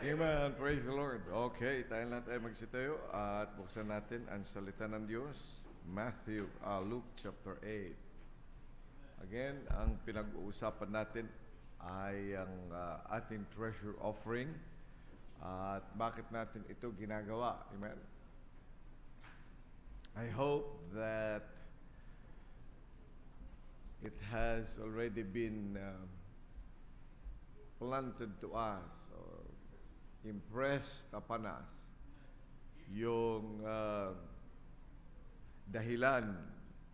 Amen. Praise the Lord. Okay, tayo lahat ay magsitayo at buksan natin ang salita ng Diyos. Luke chapter 8. Again, ang pinag-uusapan natin ay ang ating treasure offering at bakit natin ito ginagawa. Amen. I hope that it has already been planted to us or impressed upon us yung dahilan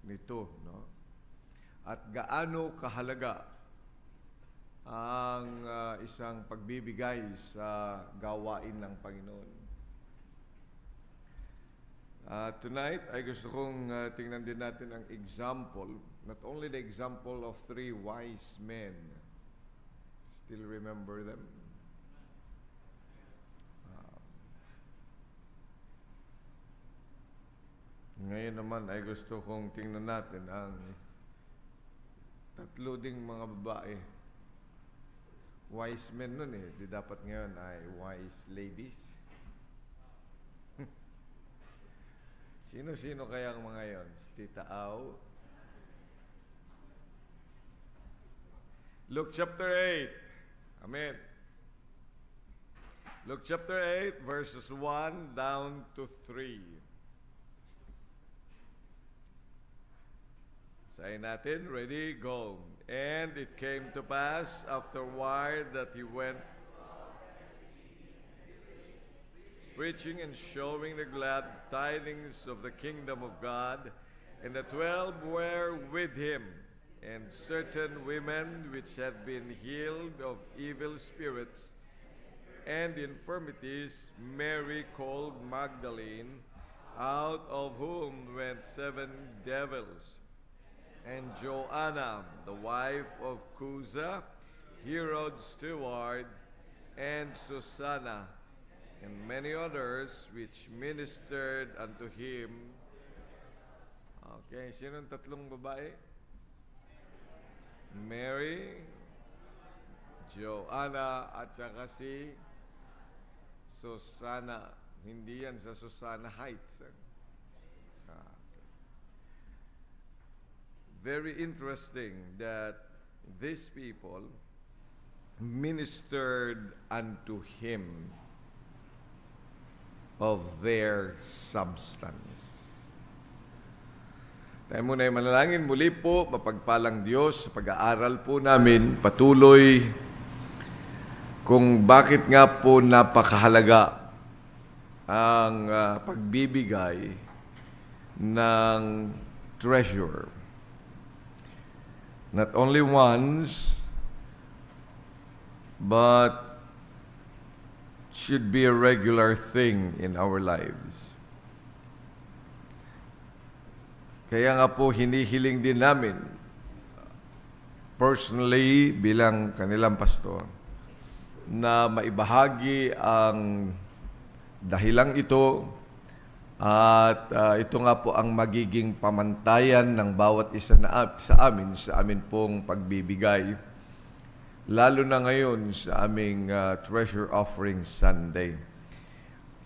nito, no? At gaano kahalaga ang isang pagbibigay sa gawain ng Panginoon. Tonight ay gusto kong tingnan din natin ang example, not only the example of 3 wise men. Still remember them? Ngayon naman ay gusto kong tingnan natin ang 3 ding mga babae. Wise men nun eh. Di dapat ngayon ay wise ladies. Sino-sino kaya ang mga yon? Si Tita Au? Luke chapter 8. Amen. Luke chapter 8 verses 1 down to 3. Say natin, ready, go. And it came to pass afterward that he went preaching and showing the glad tidings of the kingdom of God, and the 12 were with him, and certain women which had been healed of evil spirits and infirmities, Mary called Magdalene, out of whom went 7 devils, and Joanna, the wife of Cusa, Herod's steward, and Susanna, and many others which ministered unto him. Okay, sinong 3 babae? Mary, Joanna, at saka si Susana. Hindi yan sa Susana Heights. Very interesting that these people ministered unto him of their substance. Tayo muna ay manalangin. Muli po, mapagpalang Diyos, sa pag-aaral po namin, patuloy kung bakit nga po napakahalaga ang pagbibigay ng treasure. Not only once, but should be a regular thing in our lives. Kaya nga po hinihiling din namin, personally bilang kanilang pastor, na maibahagi ang dahilang ito at ito nga po ang magiging pamantayan ng bawat isa sa amin pong pagbibigay. Lalo na ngayon sa aming Treasure Offering Sunday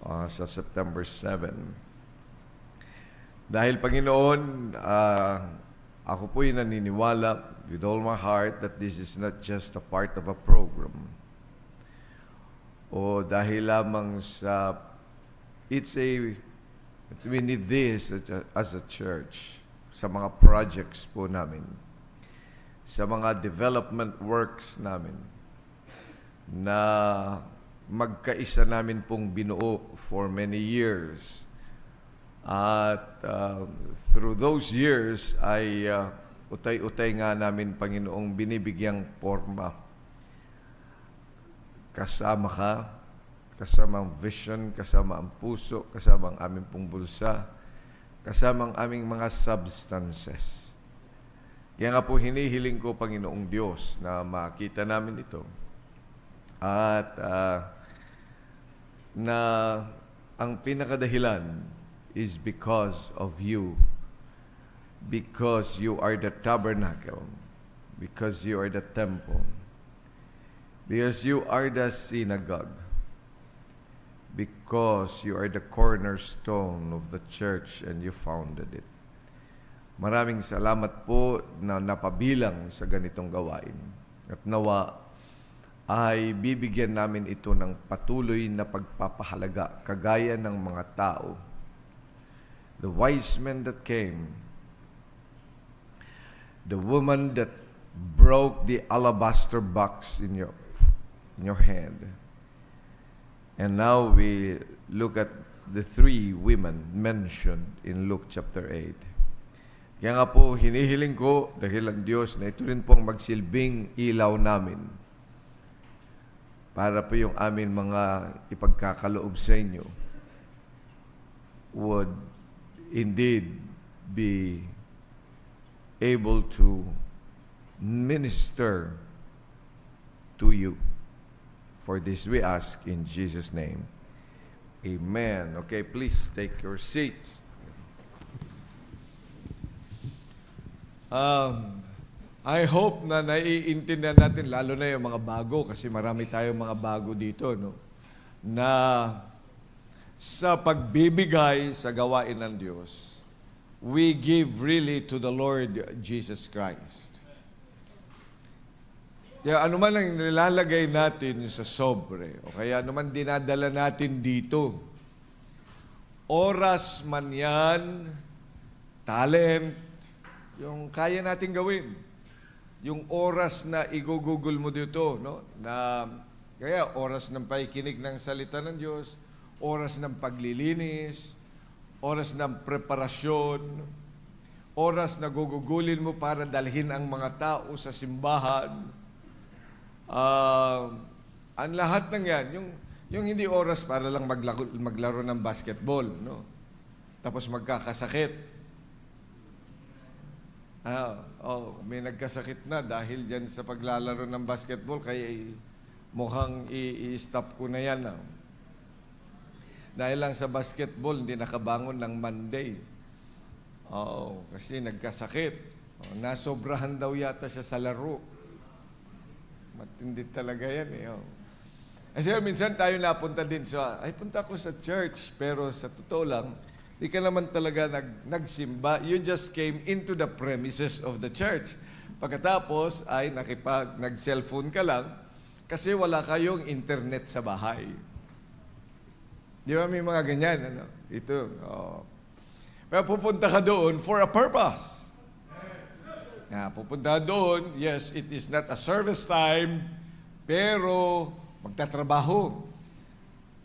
sa September 7. Dahil Panginoon, ako po'y naniniwala with all my heart that this is not just a part of a program. O dahil lamang sa we need this as a church sa mga projects po namin, sa mga development works namin na magkaisa namin pong binuo for many years. At through those years ay utay-utay nga namin, Panginoong, binibigyang forma. Kasama ka, kasama ang vision, kasama ang puso, kasama ang aming pong bulsa, kasama ang aming mga substances. Kaya nga po hinihiling ko, Panginoong Diyos, na makita namin ito. At na ang pinakadahilan is because of you. Because you are the tabernacle. Because you are the temple. Because you are the synagogue. because you are the cornerstone of the church and you founded it. Maraming salamat po na napabilang sa ganitong gawain. At nawa ay bibigyan namin ito ng patuloy na pagpapahalaga kagaya ng mga tao. The wise men that came, the woman that broke the alabaster box in your hand. And now we look at the 3 women mentioned in Luke chapter 8. Kaya nga po, hinihiling ko dahil ang Diyos na ito rin pong magsilbing ilaw namin para po yung amin mga ipagkakaloob sa inyo would indeed be able to minister to you. For this we ask in Jesus' name. Amen. Okay, please take your seats. I hope na naiintindihan natin, lalo na yung mga bago, kasi marami tayong mga bago dito, no? Na sa pagbibigay sa gawain ng Diyos, we give really to the Lord Jesus Christ. Kaya anuman ang nilalagay natin sa sobre, o kaya anuman dinadala natin dito, oras man yan, talent, yung kaya natin gawin. Yung oras na igugugol mo dito, no? Na kaya oras ng pakikinig ng salita ng Diyos, oras ng paglilinis, oras ng preparasyon, oras na gugugulin mo para dalhin ang mga tao sa simbahan. Ang lahat ng yan, yung hindi oras para lang maglaro ng basketball, no? Tapos magkakasakit. May nagkasakit na dahil dyan sa paglalaro ng basketball, kaya mukhang i-stop ko na yan. Dahil lang sa basketball, hindi nakabangon ng Monday. Kasi nagkasakit. Nasobrahan daw yata siya sa laro. Matindi talaga yan eh. Kasi minsan tayo napunta din sa, punta ko sa church, pero sa totoo lang, di ka naman talaga nagsimba. You just came into the premises of the church. Pagkatapos ay nag-cellphone ka lang kasi wala kayong internet sa bahay. Di ba may mga ganyan? Ano? Ito. Pero pupunta ka doon for a purpose. Pupunta doon, yes, it is not a service time, pero magtatrabaho,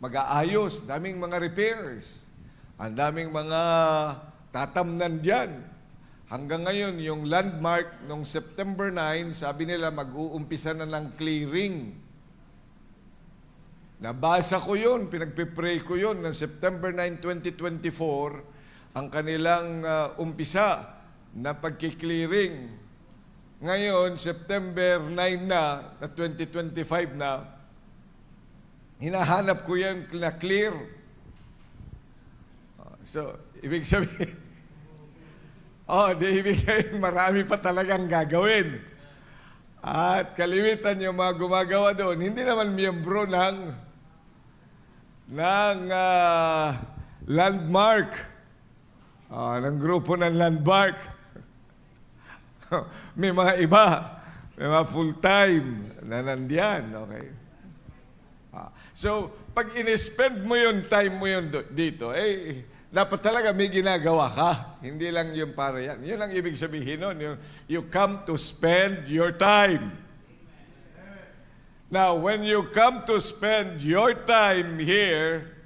mag-aayos, daming mga repairs. Ang daming mga tatamnan dyan. Hanggang ngayon, yung landmark nung September 9, sabi nila mag-uumpisa na ng clearing. Nabasa ko yun, pinagpipray ko yun, ng September 9, 2024, ang kanilang umpisa na pagkiklearing. Ngayon, September 9 na 2025 na, hinahanap ko yan na clear. So, ibig sabihin, ibig sabihin, marami pa talagang gagawin. At kalimitan yung mga gumagawa doon, hindi naman miyembro ng landmark, ng grupo ng landmark. May mga iba, may mga full-time na nandiyan, okay? So, pag in-spend mo yung time mo yun dito, dapat talaga may ginagawa ka. Hindi lang yung para yan. Yun ang ibig sabihin nun. You come to spend your time. Now, when you come to spend your time here,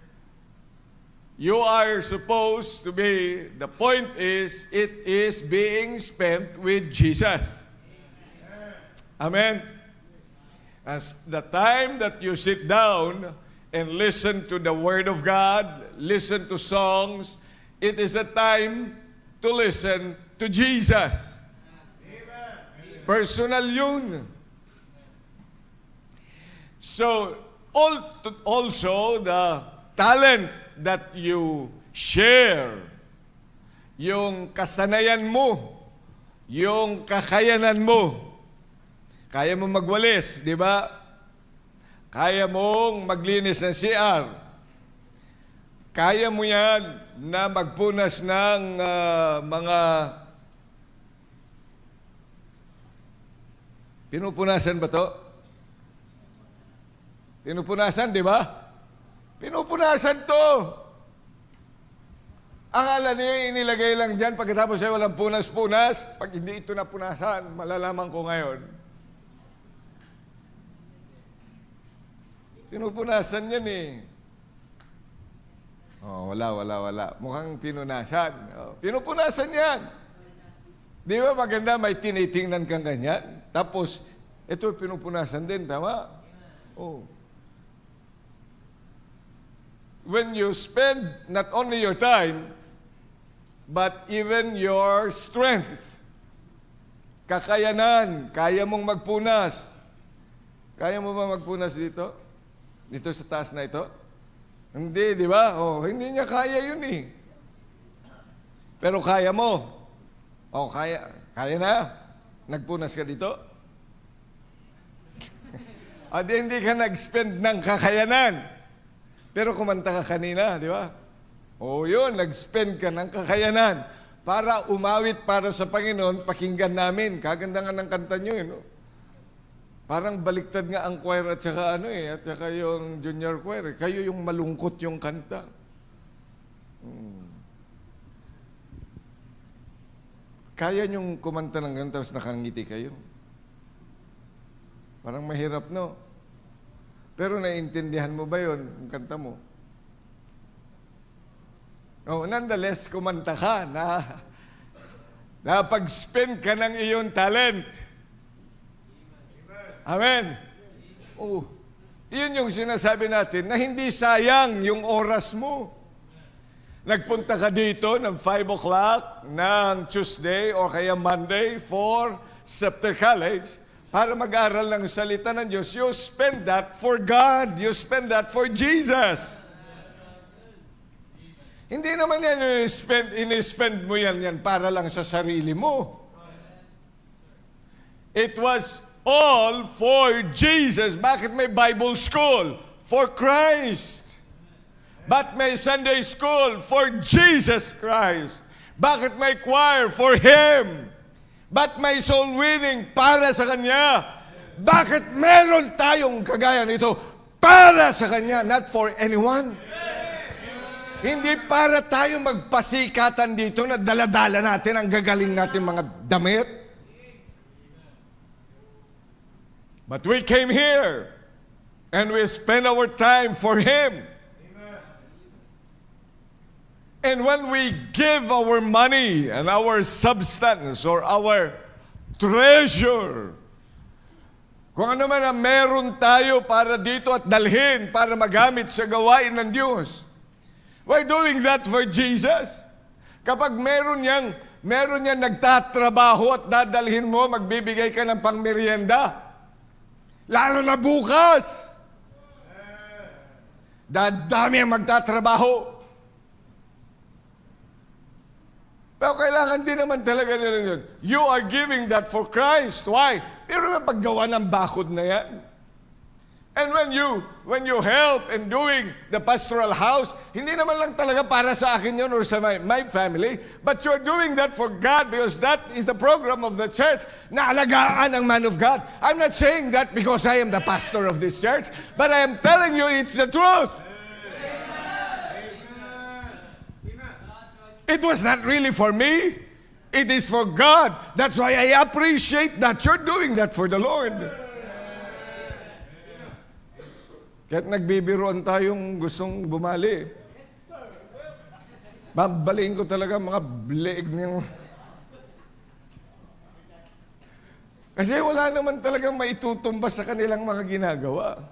you are supposed to be, the point is, it is being spent with Jesus. Amen? As the time that you sit down and listen to the Word of God, listen to songs, it is a time to listen to Jesus. Amen. Personal yun. So, also the talent that you share, yung kasanayan mo, yung kakayanan mo. Kaya mo magwalis, di ba? Kaya mong maglinis ng CR. Kaya mo yan na magpunas ng mga pinupunasan ba to? Pinupunasan, di ba? Pinupunasan to. Akala niyo inilagay lang dyan pagkatapos ay walang punas-punas. Pag hindi ito napunasan, malalaman ko ngayon. Pinupunasan yan eh. Oh, wala. Mukhang pinunasan. Oh, pinupunasan yan. Di ba maganda may tinitingnan kang ganyan? Tapos, ito pinupunasan din, tama? Oh. When you spend not only your time, but even your strength, kakayanan, kaya mong magpunas. Kaya mo ba magpunas dito? Dito sa taas na ito? Hindi, di ba? Oh, hindi niya kaya yun eh. Pero kaya mo. Oh, kaya na. Nagpunas ka dito? At hindi ka nag-spend ng kakayanan. Pero kumanta ka kanina, di ba? Oh, yun, nag-spend ka ng kakayanan para umawit para sa Panginoon, pakinggan namin. Kaganda nga ng kanta nyo, no? Parang baliktad nga ang choir at saka at saka yung junior choir. Kayo yung malungkot yung kanta. Kaya nyong kumanta ng ganun tapos nakangiti kayo. Parang mahirap, no? Pero naiintindihan mo ba yun, yung kanta mo? Oh, nonetheless, kumanta ka na pag-spend ka ng iyong talent. Amen. Oh, yun yung sinasabi natin na hindi sayang yung oras mo. Nagpunta ka dito ng 5 o'clock ng Tuesday o kaya Monday for Scepter College para mag-aral ng salita ng Diyos. You spend that for God. You spend that for Jesus. Hindi naman yan in-spend mo yan para lang sa sarili mo. It was all for Jesus. Bakit may Bible school? For Christ. But may Sunday school? For Jesus Christ. Bakit may choir? For Him. But may soul winning? Para sa Kanya. Bakit meron tayong kagaya nito? Para sa Kanya, not for anyone. Hindi para tayo magpasikatan dito na daladala natin ang gagaling natin mga damit. But we came here and we spent our time for Him. Amen. And when we give our money and our substance or our treasure, kung ano man ang meron tayo para dito at dalhin para magamit sa gawain ng Diyos, we're doing that for Jesus. Kapag meron niyang nagtatrabaho at dadalhin mo, magbibigay ka ng pangmerienda, lalo na bukas. Dadami ang magtatrabaho. Pero kailangan din naman talaga nila yun. You are giving that for Christ. Why? Pero may paggawa ng bakod na yan. And when you help in doing the pastoral house, hindi naman lang talaga para sa akin yun or sa my family, but you're doing that for God because that is the program of the church na alagaan ang man of God. I'm not saying that because I am the pastor of this church, but I am telling you it's the truth. It was not really for me. It is for God. That's why I appreciate that you're doing that for the Lord. Kahit nagbibiroan tayong gustong bumali, babaliin ko talaga mga bleeg niyang... Kasi wala naman talagang maitutumba sa kanilang mga ginagawa.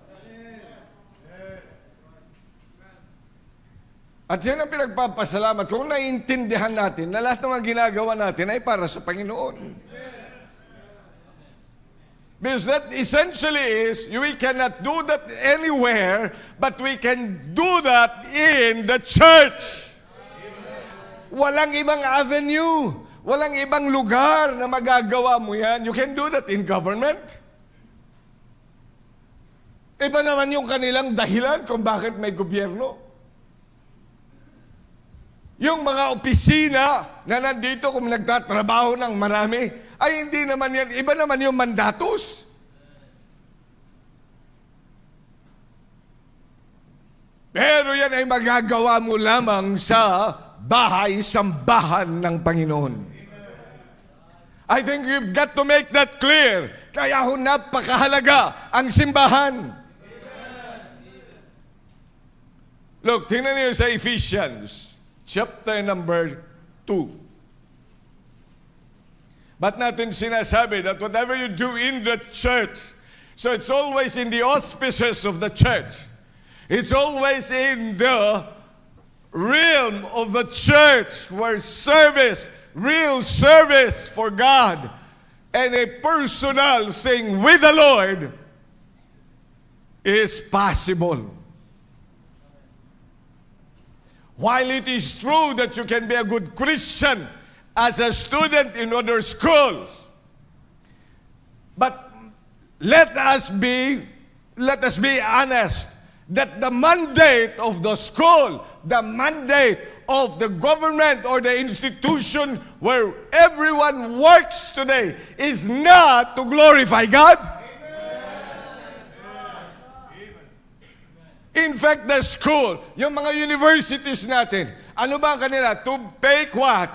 At yan ang pinagpapasalamat. Kung naiintindihan natin na lahat ng mga ginagawa natin ay para sa Panginoon. Because that essentially is, we cannot do that anywhere, but we can do that in the church. Walang ibang avenue. Walang ibang lugar na magagawa mo yan. You can do that in government. Iba naman yung kanilang dahilan kung bakit may gobyerno. Yung mga opisina na nandito kung nagtatrabaho ng marami, ay hindi naman yan. Iba naman yung mandatos. Pero yan ay magagawa mo lamang sa bahay-sambahan ng Panginoon. I think you've got to make that clear. Kaya ho napakahalaga ang simbahan. Look, tingnan niyo sa Ephesians, chapter number 2. Ba't natin sinasabi that whatever you do in the church, so it's always in the auspices of the church. It's always in the realm of the church where service, real service for God, and a personal thing with the Lord is possible. While it is true that you can be a good Christian as a student in other schools, but let us be honest that the mandate of the school, the mandate of the government or the institution where everyone works today is not to glorify God. In fact, the school, yung mga universities natin, ano ba ang kanila? To make what?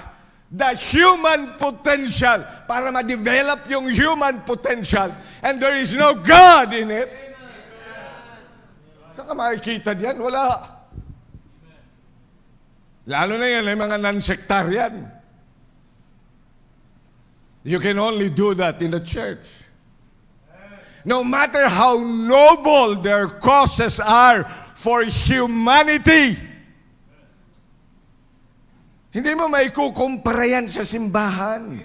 The human potential, para ma-develop yung human potential. And there is no God in it. Saan ka makikita diyan? Wala. Lalo na yan, ay mga non-sectarian. You can only do that in the church. No matter how noble their causes are for humanity, hindi mo maikukumpara yan sa simbahan.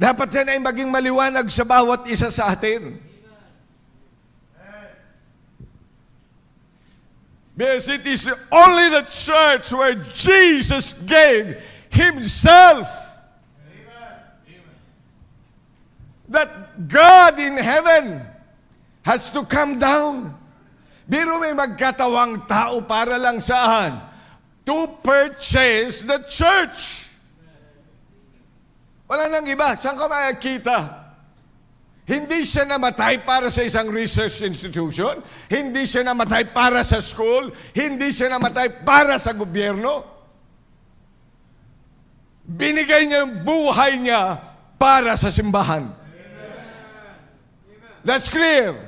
Dapat yan ay maging maliwanag sa bawat isa sa atin. Because it is only the church where Jesus gave Himself that God in heaven has to come down. Biro may magkatawang tao para lang saan? To purchase the church. Wala nang iba. Saan ka makikita? Hindi siya namatay para sa isang research institution. Hindi siya namatay para sa school. Hindi siya namatay para sa gobyerno. Binigay niya yung buhay niya para sa simbahan. That's clear.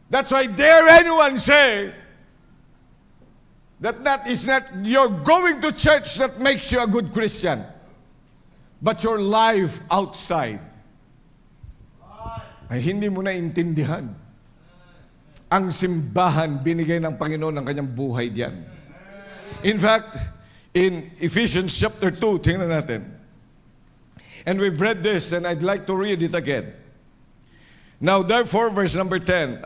That's why dare anyone say that is not your going to church that makes you a good Christian, but your life outside. Ay hindi mo na intindihan. Ang simbahan, binigay ng Panginoon ang kanyang buhay diyan. In fact, in Ephesians chapter 2, tingnan natin. And we've read this, and I'd like to read it again. Now, therefore, verse number 19.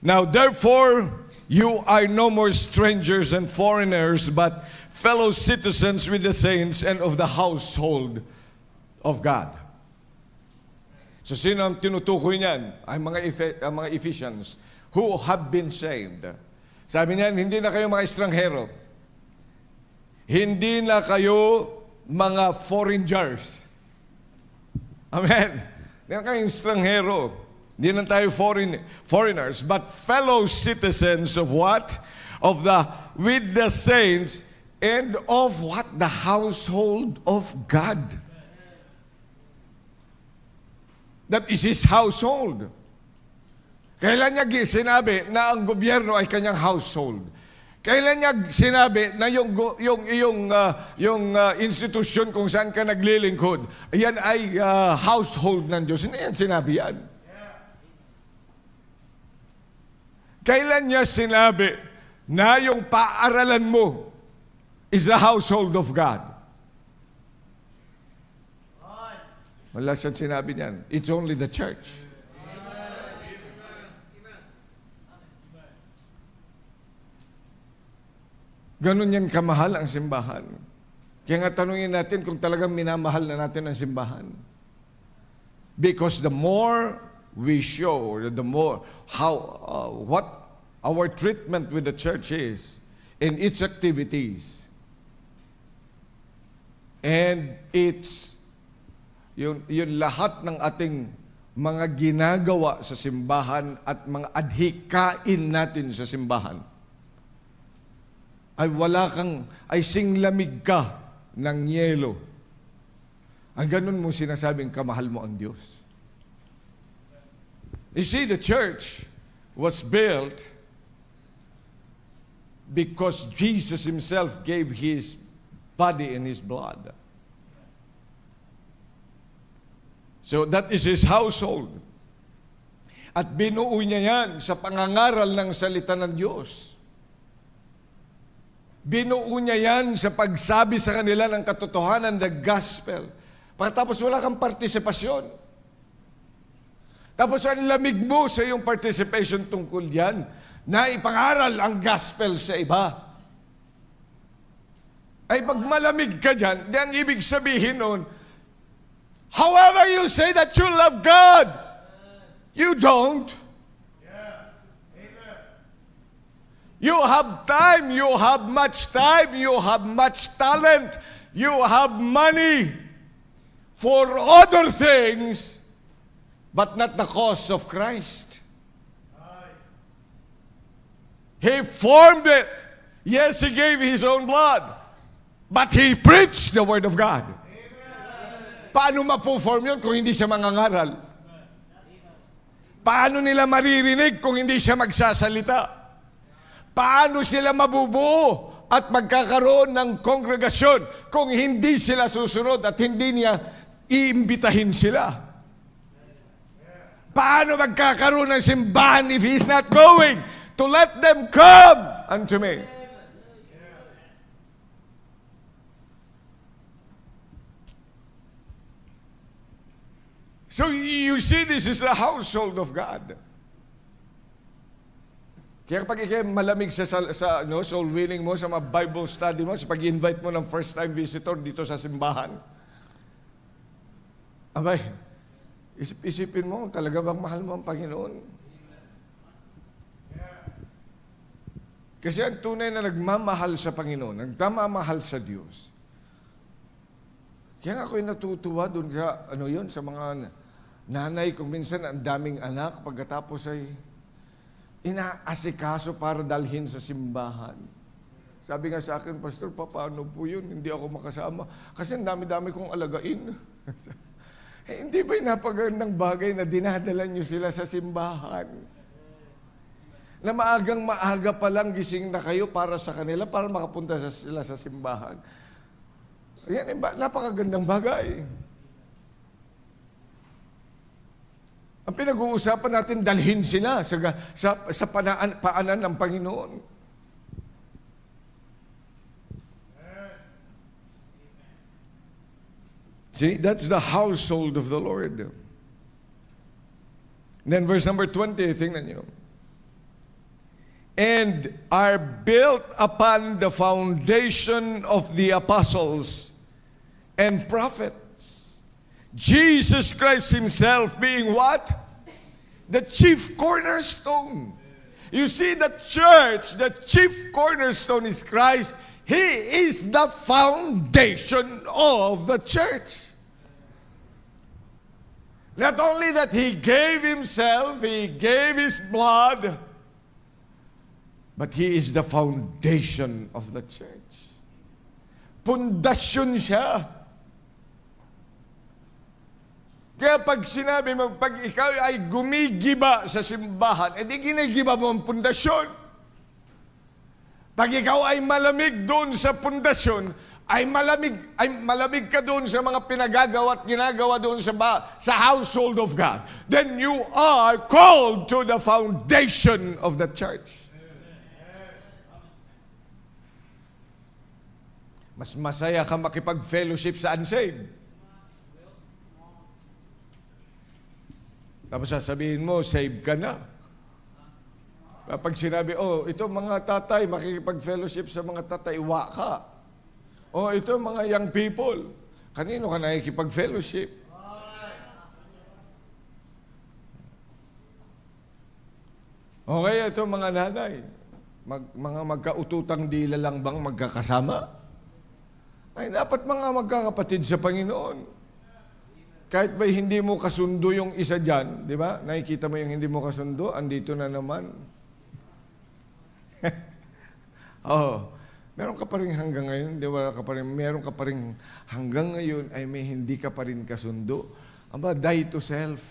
Now, therefore, you are no more strangers and foreigners, but fellow citizens with the saints and of the household of God. So, sino ang tinutukoy niyan? Ay mga Ephesians who have been saved. Sabi niyan, hindi na kayo mga estranghero. Hindi na kayo mga foreigners. Amen. Hindi na kayong estranghero. Hindi na tayo foreigners, but fellow citizens of what? With the saints and of what? The household of God. That is His household. Kailan niya sinabi na ang gobyerno ay kanyang household? Kailan niya sinabi na yung institusyon kung saan ka naglilingkod, yan ay household ng Diyos? Hindi yan sinabi yan. Kailan niya sinabi na yung paaralan mo is the household of God? Wala siyang sinabi niyan. It's only the church. Ganun yan kamahal ang simbahan. Kaya nga tanungin natin kung talagang minamahal na natin ang simbahan. Because the more we show, the more what our treatment with the church is in its activities. And it's yun lahat ng ating mga ginagawa sa simbahan at mga adhikain natin sa simbahan ay singlamig ka ng yelo. Ang ganun mo sinasabing kamahal mo ang Diyos. You see, the church was built because Jesus Himself gave His body and His blood. So that is His household. At binuo niya yan sa pangangaral ng salita ng Diyos. Binuo niya yan sa pagsabi sa kanila ng katotohanan, the gospel. Pagkatapos wala kang partisipasyon. Tapos ang lamig mo sa iyong participation tungkol yan, na ipangaral ang gospel sa iba. Ay pag malamig ka dyan, di ang ibig sabihin nun, however you say that you love God, you don't. You have time, you have much talent, you have money for other things, but not the cause of Christ. He formed it. Yes, He gave His own blood, but He preached the Word of God. Paano mapo-form yun kung hindi siya mangangaral? Paano nila maririnig kung hindi siya magsasalita? Paano sila mabubuo at magkakaroon ng kongregasyon kung hindi sila susunod at hindi niya iimbitahin sila? Paano magkakaroon ng simbahan if He's not going to let them come unto me? So you see, this is the household of God. Kaya kapag ikay malamig sa soul winning mo, sa mga Bible study mo, sa pag-invite mo ng first time visitor dito sa simbahan, abay, isipin mo, talaga bang mahal mo ang Panginoon? Kasi ang tunay na nagmamahal sa Panginoon, nagmamahal sa Diyos. Kaya nga ako'y natutuwa doon sa, sa mga nanay, kung minsan ang daming anak, pagkatapos ay inaasikaso para dalhin sa simbahan. Sabi nga sa akin, Pastor, paano po yun? Hindi ako makasama. Kasi ang dami-dami kong alagain. Hindi ba napagandang bagay na dinadala nyo sila sa simbahan? Na maaga pa lang gising na kayo para sa kanila, para makapunta sila sa simbahan. Yan, napakagandang bagay. Ang pinag-uusapan natin, dalhin sila sa paanan ng Panginoon. See, that's the household of the Lord. And then verse number 20, tingnan nyo. And are built upon the foundation of the apostles and prophets. Jesus Christ Himself being what? The chief cornerstone. You see, the church, the chief cornerstone is Christ. He is the foundation of the church. Not only that He gave Himself, He gave His blood, but He is the foundation of the church. Pundasyon siya. Kaya pag sinabi mo, pag ikaw ay gumigiba sa simbahan, edi ginigiba mo ang pundasyon. Pag ikaw ay malamig doon sa pundasyon, ay malamig ka doon sa mga pinagagawa at ginagawa doon sa household of God. Then you are called to the foundation of the church. Mas masaya ka makipag-fellowship sa unsaved. Tapos sasabihin mo, save ka na. Kapag sinabi, ito mga tatay, makikipag-fellowship sa mga tatay, wa ka. Ito mga young people, kanino ka nakikipag-fellowship? Okay, ito mga nanay, mga magkaututang dila lang bang magkakasama? Ay, dapat mga magkakapatid sa Panginoon. Kahit ba hindi mo kasundo yung isa dyan, di ba? Nakikita mo yung hindi mo kasundo, andito na naman. Meron ka pa rin hanggang ngayon, di ba? Meron ka pa rin hanggang ngayon ay may hindi ka pa rin kasundo. Aba, die to self.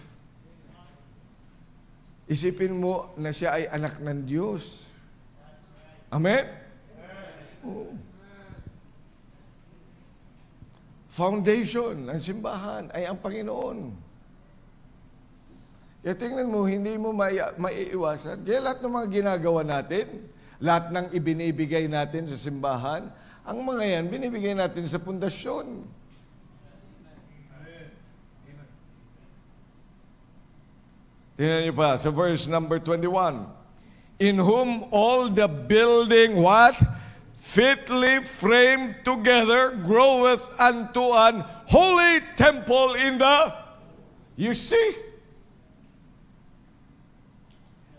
Isipin mo na siya ay anak ng Diyos. Amen? Oo. Foundation ng simbahan ay ang Panginoon. Kaya tingnan mo, hindi mo maiiwasan. Kaya lahat ng mga ginagawa natin, lahat ng ibinibigay natin sa simbahan, ang mga yan, binibigay natin sa pundasyon. Tingnan niyo pa, sa verse number 21. In whom all the building, what? Fitly framed together, groweth unto an holy temple in the... You see?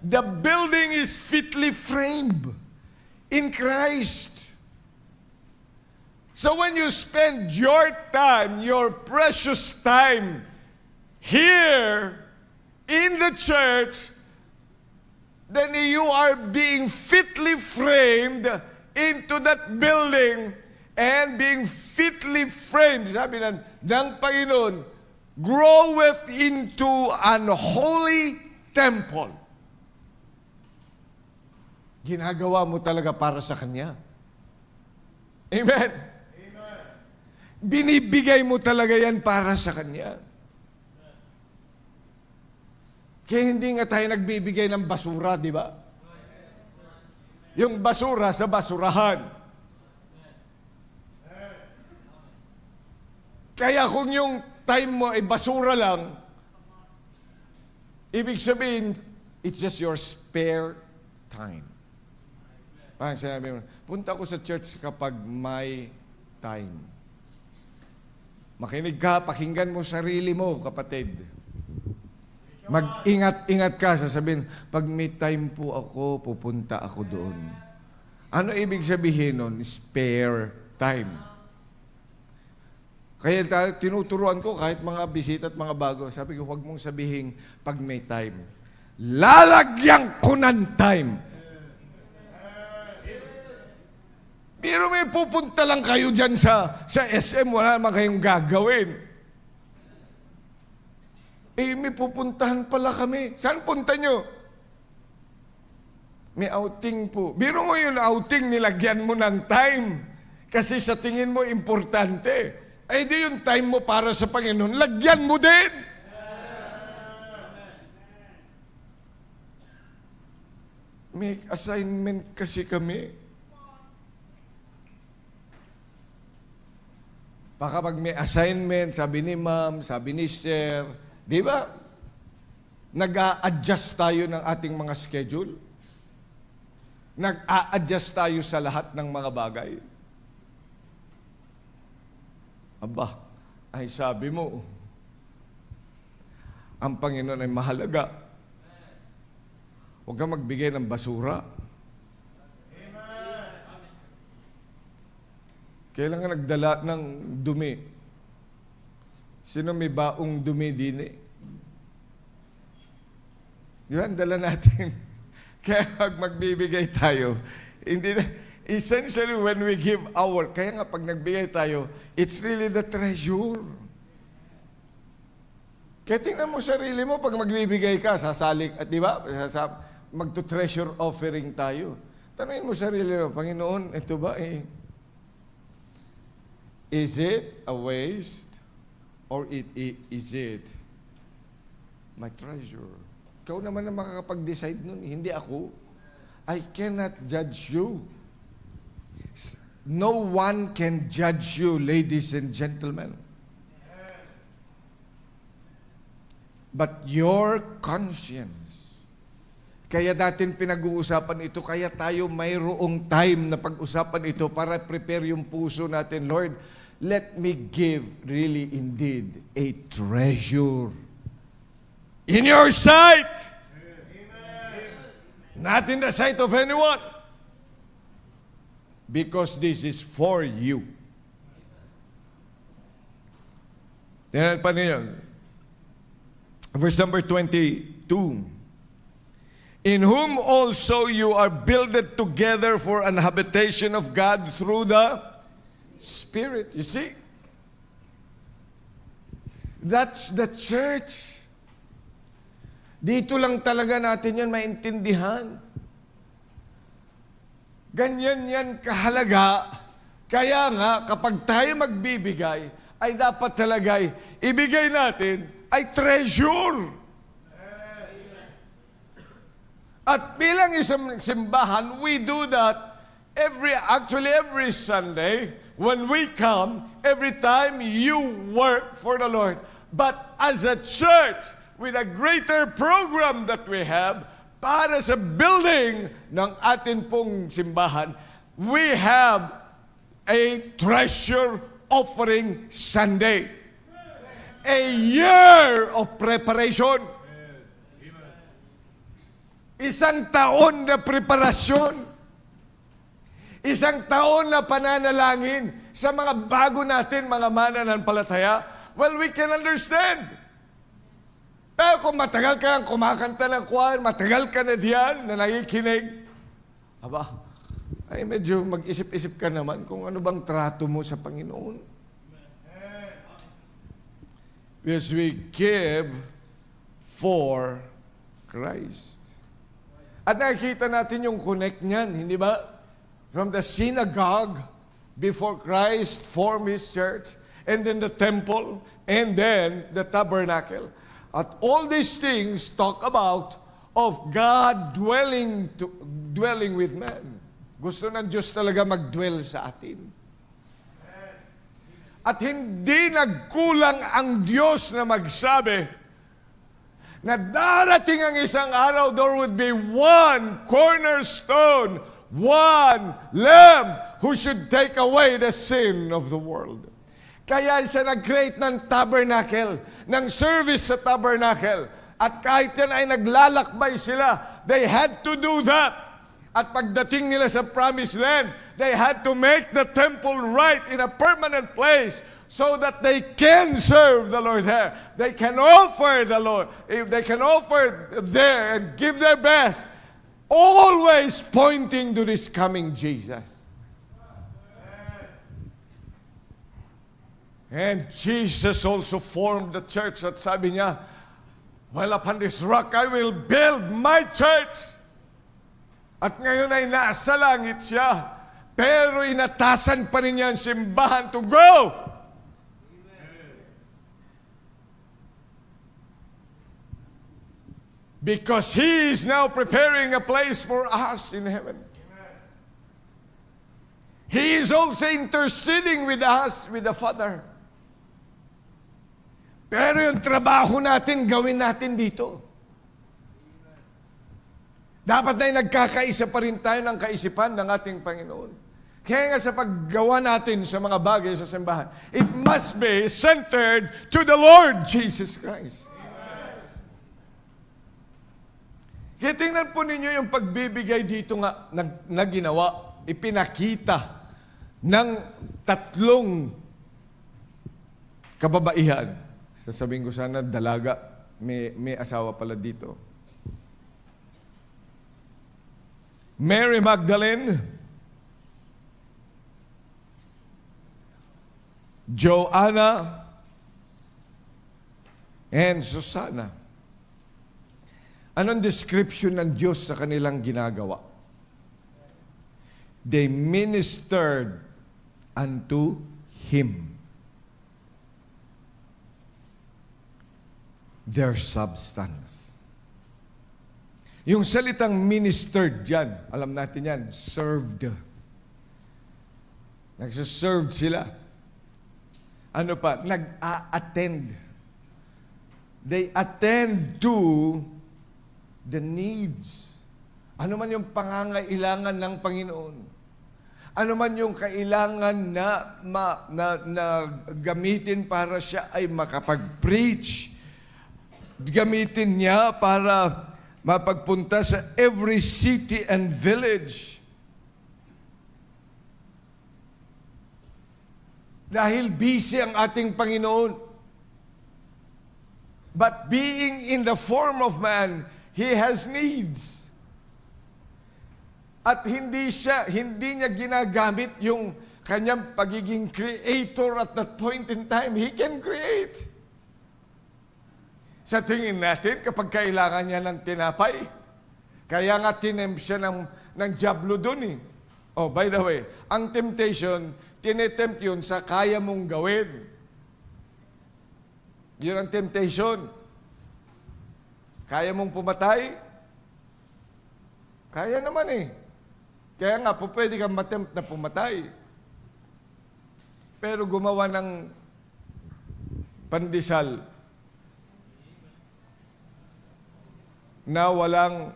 The building is fitly framed in Christ. So when you spend your time, your precious time here in the church, then you are being fitly framed into that building and being fitly framed, sabi ng Panginoon, groweth into an holy temple. Ginagawa mo talaga para sa Kanya. Amen? Amen. Binibigay mo talaga yan para sa Kanya. Kaya hindi nga tayo nagbibigay ng basura, di ba? Yung basura sa basurahan. Kaya kung yung time mo ay basura lang, ibig sabihin, it's just your spare time. Parang sinabi mo, punta ko sa church kapag may time. Makinig ka, pakinggan mo sarili mo, kapatid. Mag-ingat-ingat ka, sasabihin, pag may time po ako, pupunta ako doon. Ano ibig sabihin nun? Spare time. Kaya tinuturuan ko kahit mga bisita at mga bago, sabi ko, huwag mong sabihin pag may time. Lalagyan ko ng time. Pero may pupunta lang kayo dyan sa SM, wala naman kayong gagawin. May pupuntahan pala kami. Saan punta nyo? May outing po. Biro mo yung outing, nilagyan mo ng time. Kasi sa tingin mo, importante. Ay di yung time mo para sa Panginoon, lagyan mo din. May assignment kasi kami. Baka pag may assignment, sabi ni ma'am, sabi ni sir, di ba? Nag-a-adjust tayo ng ating mga schedule. Nag-a-adjust tayo sa lahat ng mga bagay. Aba, ay sabi mo, ang Panginoon ay mahalaga. Huwag kang magbigay ng basura. Kailangan nagdala ng dumi. Sino may baong dumi din eh? Di ba? Dala natin. Kaya pag magbibigay tayo, hindi na, essentially when we give kaya nga pag nagbigay tayo, it's really the treasure. Kaya tingnan mo sarili mo, pag magbibigay ka, sasalik, at di ba? Magto-treasure offering tayo. Tanungin mo sarili mo, Panginoon, ito ba is it a waste or is it my treasure? Ikaw naman na makakapag-decide nun, hindi ako. I cannot judge you. No one can judge you, ladies and gentlemen. But your conscience. Kaya natin pinag-uusapan ito, kaya tayo mayroong time na pag-usapan ito para prepare yung puso natin. Lord, let me give really indeed a treasure in your sight. Amen. not in the sight of anyone, because this is for you. Tingnan pa niyo. Verse number 22. In whom also you are builded together for an habitation of God through the Spirit. You see? That's the church. Dito lang talaga natin yan maintindihan. Ganyan yan kahalaga. Kaya nga, kapag tayo magbibigay, ay dapat talaga ibigay natin ay treasure. At bilang isang simbahan, we do that every Sunday when we come, every time you work for the Lord. But as a church, with a greater program that we have, para sa building ng atin pong simbahan, we have a treasure offering Sunday. A year of preparation. Isang taon na preparasyon. Isang taon na pananalangin sa mga bago natin, mga mananampalataya. Well, we can understand. Pero kung matagal ka nang kumakanta ng choir, matagal ka na diyan na nakikinig, ay medyo mag-isip-isip ka naman kung ano bang trato mo sa Panginoon. Because we give for Christ. At nakikita natin yung connect niyan, hindi ba? From the synagogue, before Christ formed His church, and then the temple, and then the tabernacle. At all these things talk about of God dwelling with man. Gusto ng Diyos talaga mag-dwell sa atin. At hindi nagkulang ang Diyos na magsabi na darating ang isang araw, there would be one cornerstone, one Lamb who should take away the sin of the world. Kaya siya nag-create ng tabernacle, ng service sa tabernacle. At kahit yan ay naglalakbay sila, they had to do that. At pagdating nila sa promised land, they had to make the temple right in a permanent place so that they can serve the Lord there. They can offer the Lord, if they can offer there and give their best, always pointing to this coming Jesus. And Jesus also formed the church at sabi niya, well, upon this rock I will build my church. At ngayon ay nasa langit siya, pero inatasan pa rin niya ang simbahan to go. Because He is now preparing a place for us in heaven. He is also interceding with us, with the Father. Pero yung trabaho natin, gawin natin dito. Dapat na nagkakaisa pa rin tayo ng kaisipan ng ating Panginoon. Kaya nga sa paggawa natin sa mga bagay sa simbahan, it must be centered to the Lord Jesus Christ. Kaya tingnan po ninyo yung pagbibigay dito nga na ginawa, ipinakita ng tatlong kababaihan. Sasabihin ko sana, dalaga, may asawa pala dito. Mary Magdalene, Joanna, and Susana. Anong description ng Diyos sa kanilang ginagawa? They ministered unto Him. Their substance. Yung salitang ministered dyan, alam natin yan, served. Nagsaserve sila. Ano pa? Nag-attend. They attend to the needs. Ano man yung pangangailangan ng Panginoon. Ano man yung kailangan na gamitin para siya ay makapag-preach. Gamitin niya para mapagpunta sa every city and village. Dahil busy ang ating Panginoon. But being in the form of man, He has needs. At hindi niya ginagamit yung kanyang pagiging creator at that point in time. He can create. Sa tingin natin, kapag kailangan niya ng tinapay, kaya nga tinempt siya ng diablo dun eh. Oh, by the way, ang temptation, tinetempt yun sa kaya mong gawin. Yun ang temptation. Kaya mong pumatay? Kaya naman eh. Kaya nga, pwede kang matempt na pumatay. Pero gumawa ng pandesal na walang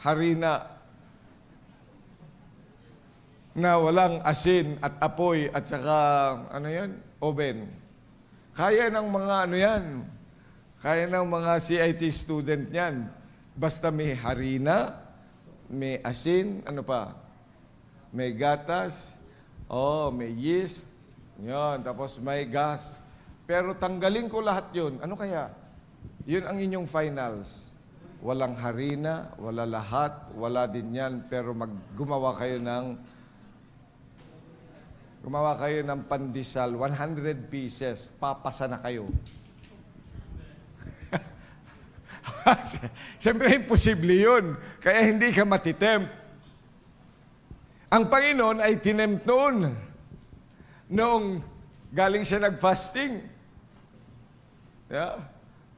harina, na walang asin at apoy at saka, oven. Kaya ng mga kaya ng mga CIT student niyan. Basta may harina, may asin, may gatas, may yeast, yun, tapos may gas. Pero tanggalin ko lahat yun. Ano kaya? Yun ang inyong finals. Walang harina, wala lahat, wala din yan, pero gumawa kayo ng pandesal, 100 pieces, papasa na kayo. Siyempre, imposible yun. Kaya hindi ka matitempt. Ang Panginoon ay tinempt noong galing siya nag-fasting. Yeah.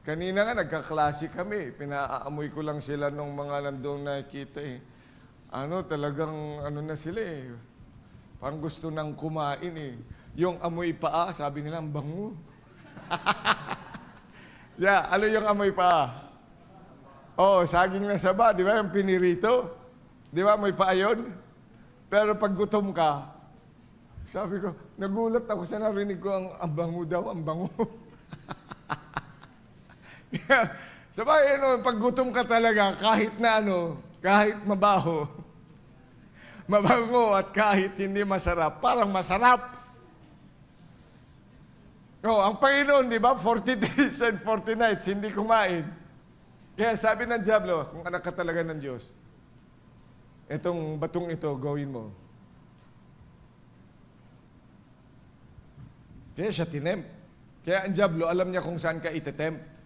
Kanina nga, nagkaklase kami. Pinaamoy ko lang sila nung mga nandun nakikita eh. Talagang na sila eh. Parang gusto nang kumain eh. Yung amoy paa, sabi nila, ang bango. Yeah, ano yung amoy paa? Saging na saba, di ba? Yung pinirito. Di ba, amoy paa yun? Pero pag gutom ka, sabi ko, nagulat ako sa narinig ko, ang bango daw, ang bango. Sabay, pag gutom ka talaga, kahit kahit mabaho, mabango at kahit hindi masarap, parang masarap. Ang Panginoon, di ba, 40 days and 40 nights, hindi kumain. Kaya sabi ng diablo, kung anak ka talaga ng Diyos, itong batong ito, gawin mo. Kaya siya tinempt. Kaya ang diablo, alam niya kung saan ka itetempt.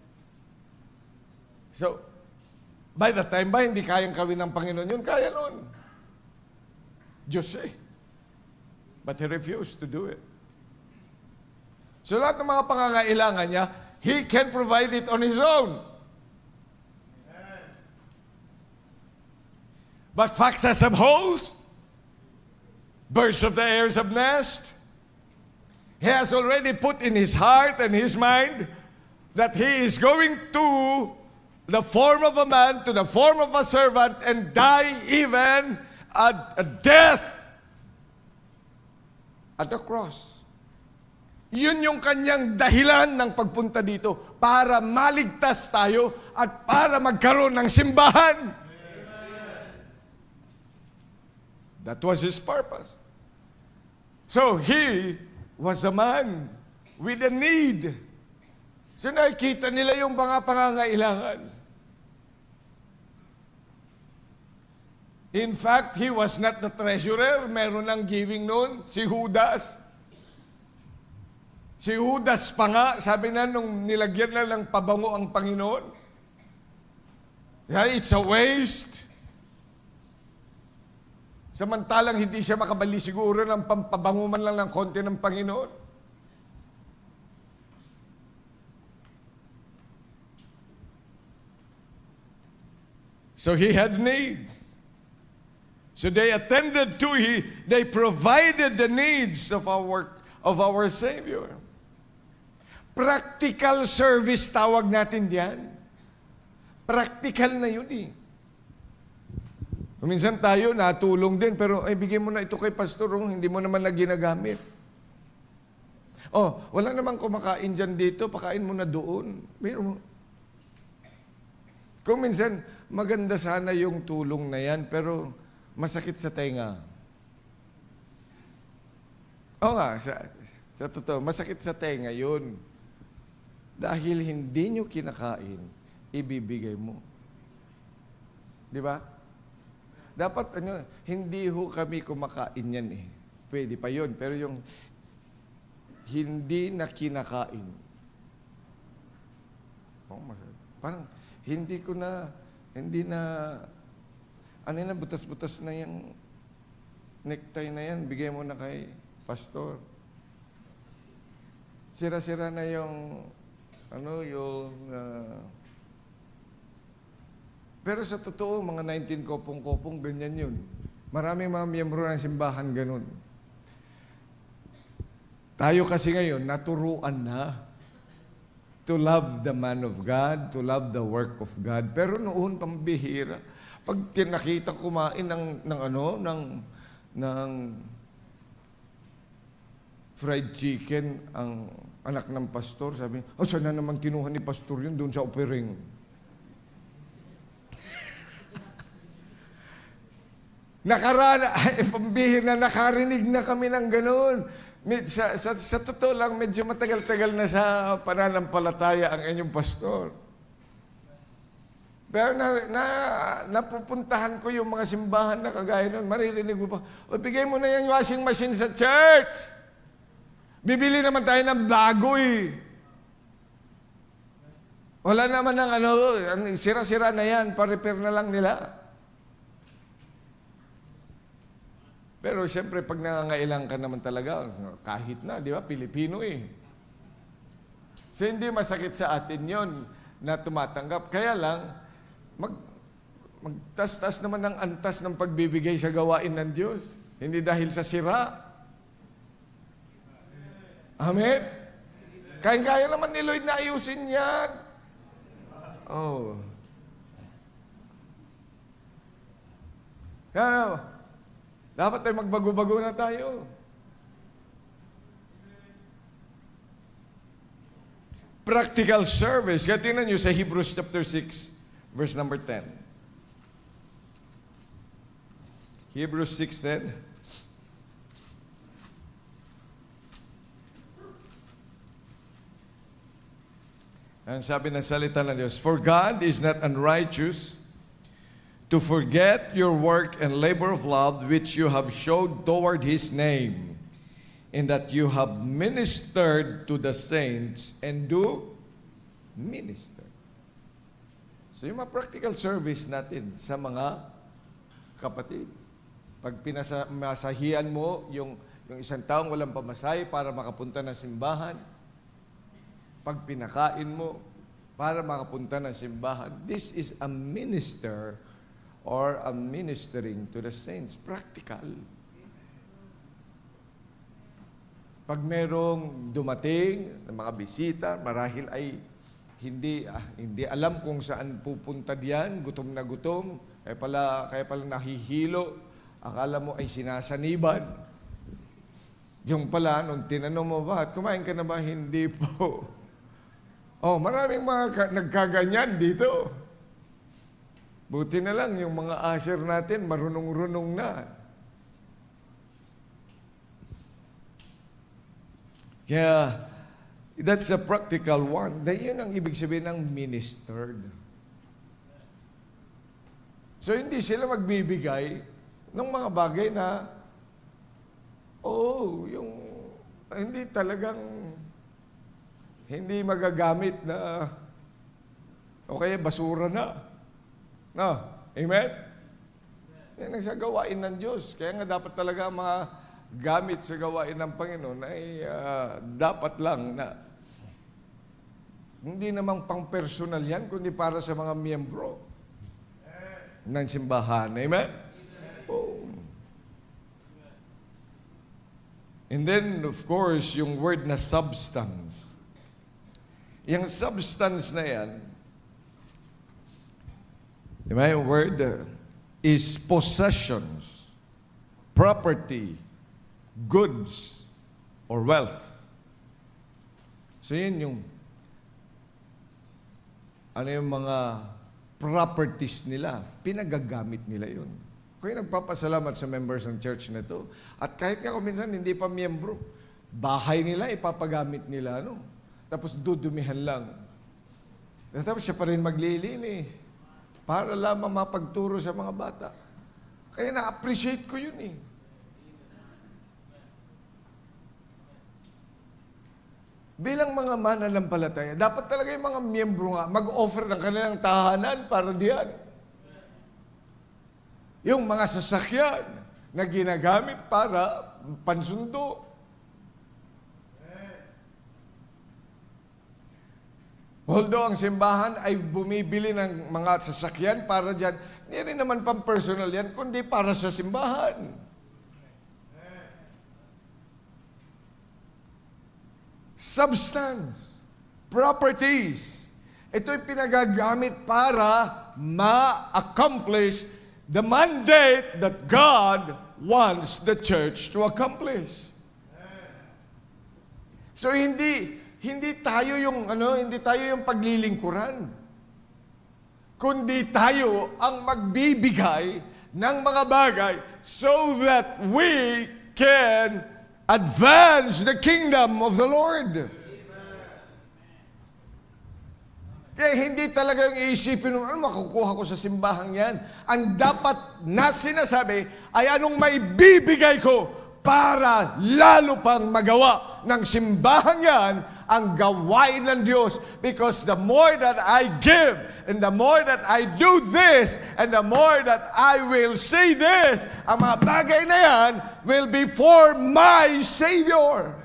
So, by the time ba, hindi kayang gawin ng Panginoon yun? Kaya nun. Diyos eh. But He refused to do it. So, lahat ng mga pangangailangan niya, He can provide it on His own. But foxes have holes, birds of the air have nests. He has already put in his heart and his mind that he is going to the form of a man, to the form of a servant, and die even a death at the cross. Yun yung kanyang dahilan ng pagpunta dito, para maligtas tayo at para magkaroon ng simbahan. That was his purpose. So he was a man with a need. So nakikita nila yung mga pangangailangan. In fact, he was not the treasurer. Meron ng giving noon, si Judas. Si Judas pa nga, sabi na nung nilagyan na ng pabango ang Panginoon. Yeah, it's a waste. Samantalang hindi siya makabali siguro ng pampabango man lang ng konti ng Panginoon. So he had needs. So they attended to, they provided the needs of our Savior. Practical service tawag natin diyan. Practical na yun eh. Minsan tayo natulong din, pero bigay mo na ito kay pastor, hindi mo naman na ginagamit. Wala namang kumakain dyan dito, pakain mo na doon. Kung minsan, maganda sana yung tulong na yan, pero masakit sa tenga. Oo nga, sa totoo, masakit sa tenga yun. Dahil hindi nyo kinakain, ibibigay mo. Di ba? Dapat, hindi ho kami kumakain yan eh. Pwede pa yun. Pero yung hindi na kinakain. Parang, hindi na, butas-butas na yung necktie na yan, bigay mo na kay pastor. Sira-sira na yung, pero sa totoo, mga 19 kopong-kopong, ganyan yun. Maraming mga miyembro ng simbahan ganun. Tayo kasi ngayon, naturuan na to love the man of God, to love the work of God. Pero noon, pambihira. Pag nakita kumain ng fried chicken ang anak ng pastor, sabi, saan na naman kinuha ni pastor yun doon sa Opering? Pambihir na nakarinig na kami ng gano'n. Sa totoo lang, medyo matagal-tagal na sa pananampalataya ang inyong pastor. Pero napupuntahan ko yung mga simbahan na kagaya nun, maririnig mo pa, bigay mo na yung washing machine sa church. Bibili naman tayo ng bago eh. Wala naman ng sira-sira na yan, pa-repair na lang nila. Pero siyempre, pag nangangailang ka naman talaga, kahit na, di ba, Pilipino eh. So, hindi masakit sa atin yon na tumatanggap. Kaya lang, magtas-tas naman ng antas ng pagbibigay sa gawain ng Diyos. Hindi dahil sa sira. Amen? Kaya naman ni Lloyd na ayusin yan. Oh. Kaya, dapat ay magbago-bago na tayo. Practical service. Kaya tingnan nyo sa Hebrews chapter 6, verse number 10. Hebrews 6:10. Ang sabi ng salita ng Diyos, for God is not unrighteous to forget your work and labor of love which you have showed toward His name, in that you have ministered to the saints and do minister. So yung mga practical service natin sa mga kapatid, pag pinamasahian mo yung isang taong walang pamasahe para makapunta ng simbahan, pag pinakain mo para makapunta ng simbahan, this is a minister or a ministering to the saints. Practical. Pag merong dumating ng mga bisita, marahil ay hindi alam kung saan pupunta diyan, gutom na gutom, kaya pala nahihilo, akala mo ay sinasaniban. Yung pala, nung tinanong mo ba, kumain ka na ba? Hindi po. Maraming mga nagkaganyan dito. Buti na lang yung mga usher natin, marunong-runong na. Kaya, that's a practical one. Yun ang ibig sabihin ng ministered. So, hindi sila magbibigay ng mga bagay na, hindi talagang, hindi magagamit na, o kaya basura na. No? Amen? Yan ang sa gawain ng Diyos. Kaya nga dapat talaga mga gamit sa gawain ng Panginoon ay dapat lang na hindi namang pang-personal yan, kundi para sa mga miyembro ng simbahan. Amen? Oh. And then, of course, yung word na substance. Yung substance na yan, diba, yung word is possessions, property, goods, or wealth. So yun yung mga properties nila. Pinagagamit nila yun. Kaya nagpapasalamat sa members ng church na to. At kahit nga kung minsan hindi pa miyembro, bahay nila, ipapagamit nila, no? Tapos dudumihan lang. Tapos siya pa rin maglilinis para lamang mapagturo sa mga bata. Kaya na-appreciate ko yun eh. Bilang mga mananampalataya, dapat talaga yung mga miyembro nga mag-offer ng kanilang tahanan para diyan. Yung mga sasakyan na ginagamit para pansundo. Although ang simbahan ay bumibili ng mga sasakyan para diyan, hindi rin naman pang-personal yan, kundi para sa simbahan. Substance, properties. Ito'y pinagagamit para ma-accomplish the mandate that God wants the church to accomplish. So hindi tayo yung paglilingkuran, kundi tayo ang magbibigay ng mga bagay so that we can advance the kingdom of the Lord. Kaya hindi talaga yung iisipin ano makukuha ko sa simbahang yan. Ang dapat na sinasabi ay anong may bibigay ko para lalo pang magawa ng simbahang yan ang gawain ng Diyos. Because the more that I give, and the more that I do this, and the more that I will say this, ang mga bagay na yan will be for my Savior.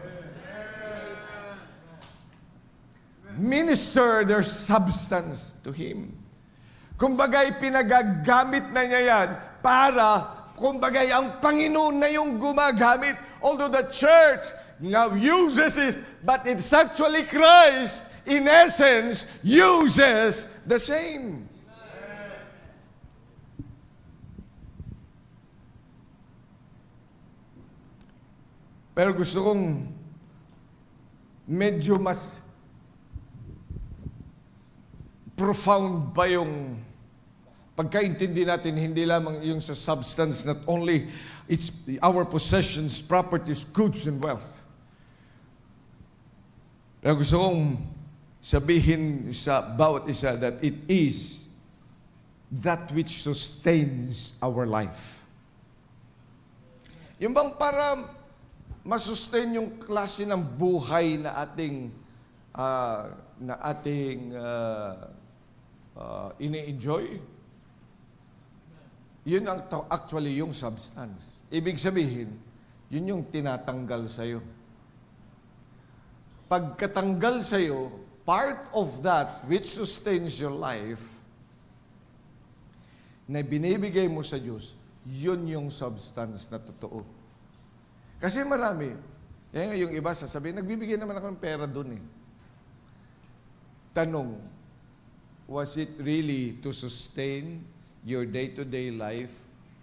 Minister their substance to Him. Kumbagay, pinagagamit na niya yan para, kumbagay, ang Panginoon na yung gumagamit. Although the church now uses it, but it's actually Christ, in essence, uses the same. Pero gusto kong medyo mas profound pa yung pagkaintindi natin, hindi lamang yung sa substance, not only it's our possessions, properties, goods, and wealth. Pero gusto kong sabihin sa bawat isa that it is that which sustains our life. Yung bang para masustain yung klase ng buhay na ating ini-enjoy, yun ang actually yung substance. Ibig sabihin, yun yung tinatanggal sa'yo. Pagkatanggal sa'yo, part of that which sustains your life, na binibigay mo sa Diyos, yun yung substance na totoo. Kasi marami, kaya nga yung iba sasabihin, nagbibigay naman ako ng pera dun eh. Tanong, was it really to sustain your day-to-day life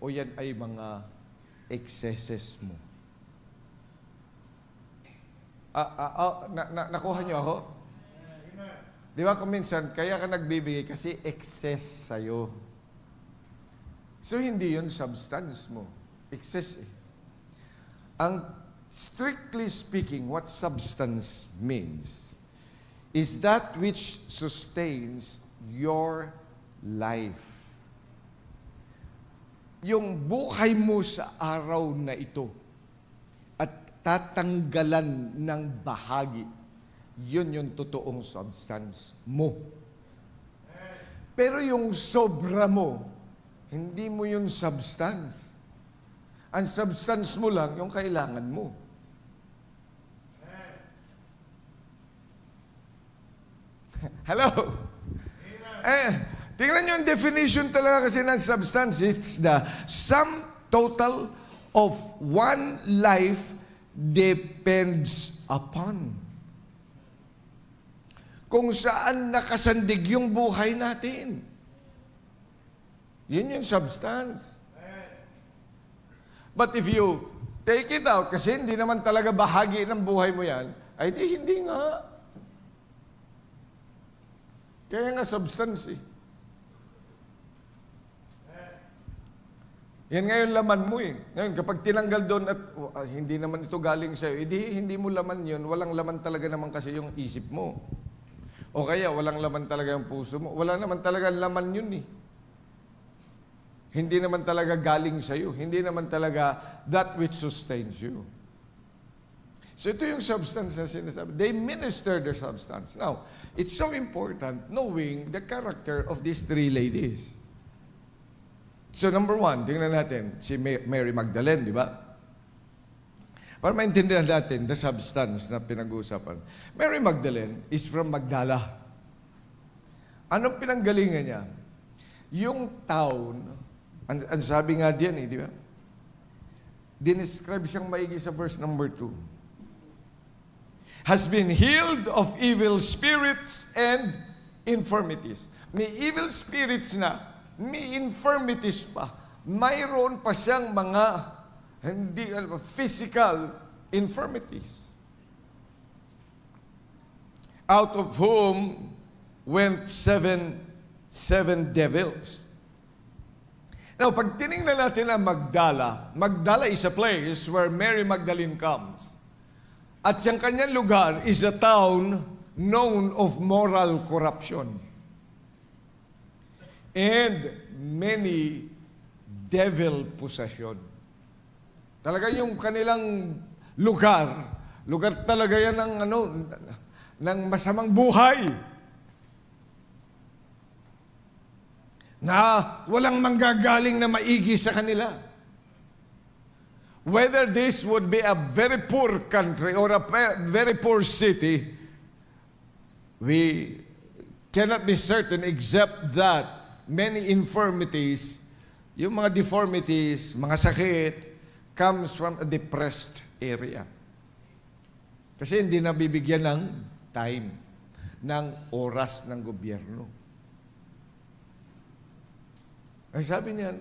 o yan ay mga excesses mo? Nakuha niyo ako? Di ba kung minsan, kaya ka nagbibigay kasi excess sa'yo. So, hindi yun substance mo. Excess eh. Ang strictly speaking, what substance means is that which sustains your life. Yung buhay mo sa araw na ito at tatanggalan ng bahagi, yun yung totoong substance mo. Pero yung sobra mo, hindi mo yung substance. Ang substance mo lang, yung kailangan mo. Hello? Tingnan nyo yung definition talaga kasi ng substance. It's the sum total of one life depends upon. Kung saan nakasandig yung buhay natin. Yun yung substance. But if you take it out, kasi hindi naman talaga bahagi ng buhay mo yan, ay hindi nga. Kaya nga substance eh. Yan ngayon laman mo eh. Ngayon, kapag tinanggal doon at hindi naman ito galing sa'yo, hindi mo laman yun, walang laman talaga naman kasi yung isip mo. O kaya, walang laman talaga yung puso mo. Wala naman talaga laman yun eh. Hindi naman talaga galing sa'yo. Hindi naman talaga that which sustains you. So ito yung substance na sinasabi. They minister their substance. Now, it's so important knowing the character of these three ladies. So number one, tingnan natin, si Mary Magdalene, di ba? Para maintindihan natin the substance na pinag-uusapan. Mary Magdalene is from Magdala. Anong pinanggalingan niya? Yung town, ang sabi nga diyan di ba? Dinescribe siyang maigi sa verse number 2. Has been healed of evil spirits and infirmities. May evil spirits na, may infirmities pa. Mayroon pa siyang mga physical infirmities. Out of whom went seven devils. Now, pag tinignan natin ang Magdala, Magdala is a place where Mary Magdalene comes. At yung kanyang lugar is a town known of moral corruption. And many devil possession. Talaga yung kanilang lugar talaga yan ng masamang buhay. Na walang manggagaling na maigi sa kanila. Whether this would be a very poor country or a very poor city, we cannot be certain except that many infirmities, yung mga deformities, mga sakit, comes from a depressed area. Kasi hindi nabibigyan ng time, ng oras ng gobyerno. Ay sabi niyan,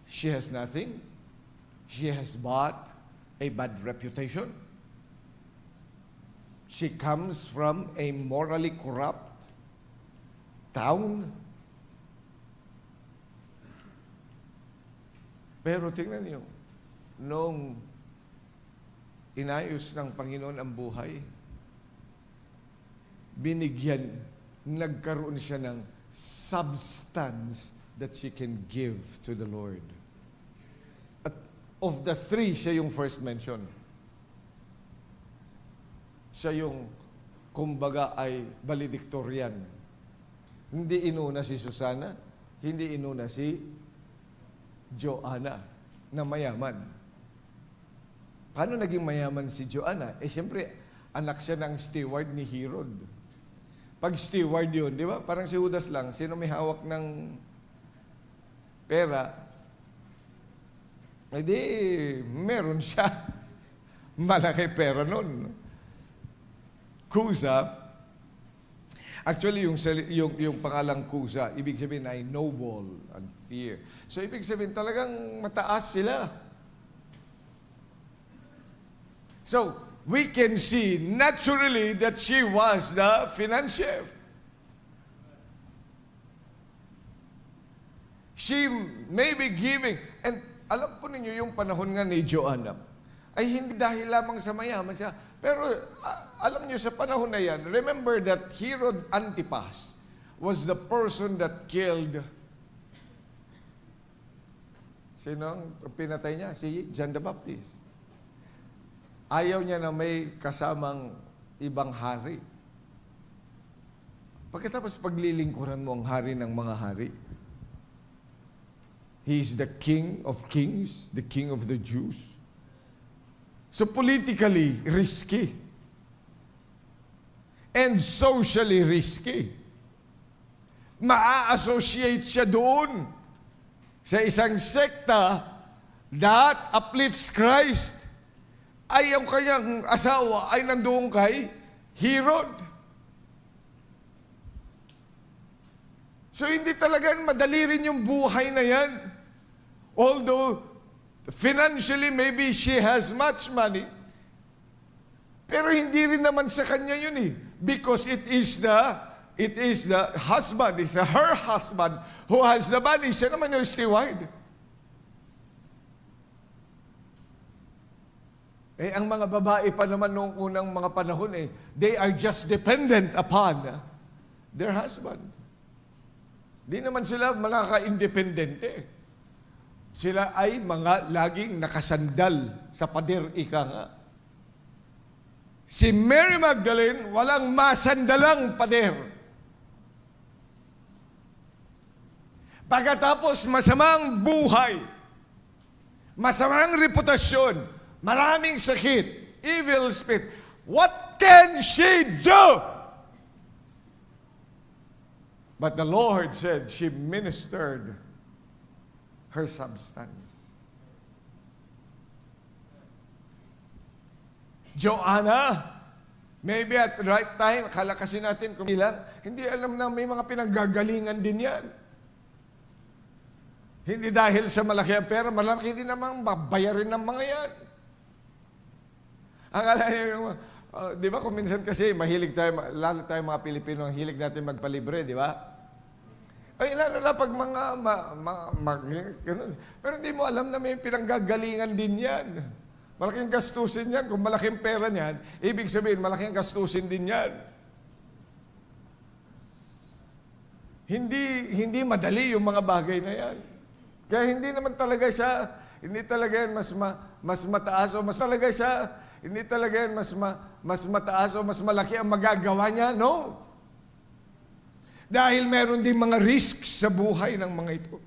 she has nothing. She has bought a bad reputation. She comes from a morally corrupt town. Pero tingnan niyo, nung inayos ng Panginoon ang buhay, nagkaroon siya ng substance that she can give to the Lord. At of the three, siya yung first mention. Siya yung, kumbaga, ay valedictorian. Hindi inuna si Susana, hindi inuna si Joanna, na mayaman. Paano naging mayaman si Joanna? Siyempre, anak siya ng steward ni Herod. Pag steward yun, di ba? Parang si Judas lang, sino may hawak ng pera, meron siya. Malaki pera nun. Kusa, actually, yung pangalang Kusa, ibig sabihin ay noble and fear. So, ibig sabihin talagang mataas sila. So, we can see naturally that she was the financier. She may be giving. And alam po ninyo yung panahon nga ni Joanna, ay hindi dahil lamang sa mayaman siya. Pero alam niyo sa panahon na yan, remember that Herod Antipas was the person that killed, sino ang pinatay niya? Si John the Baptist. Ayaw niya na may kasamang ibang hari. Pagkatapos paglilingkuran mo ang hari ng mga hari, He is the King of Kings, the King of the Jews. So politically risky. And socially risky. Maa-associate siya doon sa isang sekta that uplifts Christ. Ay ang kanyang asawa ay nandoon kay Herod. So hindi talaga madali rin yung buhay na yan. Although financially maybe she has much money, pero hindi rin naman sa kanya yun eh. Because it is the it is the husband, it's her husband who has the body. Siya naman yung steward. Ang mga babae pa naman noong unang mga panahon, they are just dependent upon their husband. Di naman sila manaka-independente. Sila ay mga laging nakasandal sa pader, ika nga. Si Mary Magdalene, walang masandalang pader. Pagkatapos masamang buhay, masamang reputasyon, maraming sakit, evil spirit. What can she do? But the Lord said she ministered her substance. Joanna, maybe at the right time, akala kasi natin kung ilan, hindi alam na may mga pinanggagalingan din yan. Hindi dahil sa malaki ang pera, malaki din namang babayarin ng mga yan. Akala niyo, di ba kung minsan kasi mahilig tayo, lalo tayo mga Pilipino, ang hilig natin magpalibre, di ba? Ay, lalo na pag ganun. Pero hindi mo alam na may pinanggagalingan din yan. Malaking gastusin yan. Kung malaking pera niyan, ibig sabihin, malaking gastusin din yan. Hindi madali yung mga bagay na yan. Kaya hindi naman talaga siya, hindi talaga yan mas mataas o mas talaga siya, hindi talaga yan mas mataas o mas malaki ang magagawa niya. No. Dahil meron din mga risks sa buhay ng mga ito.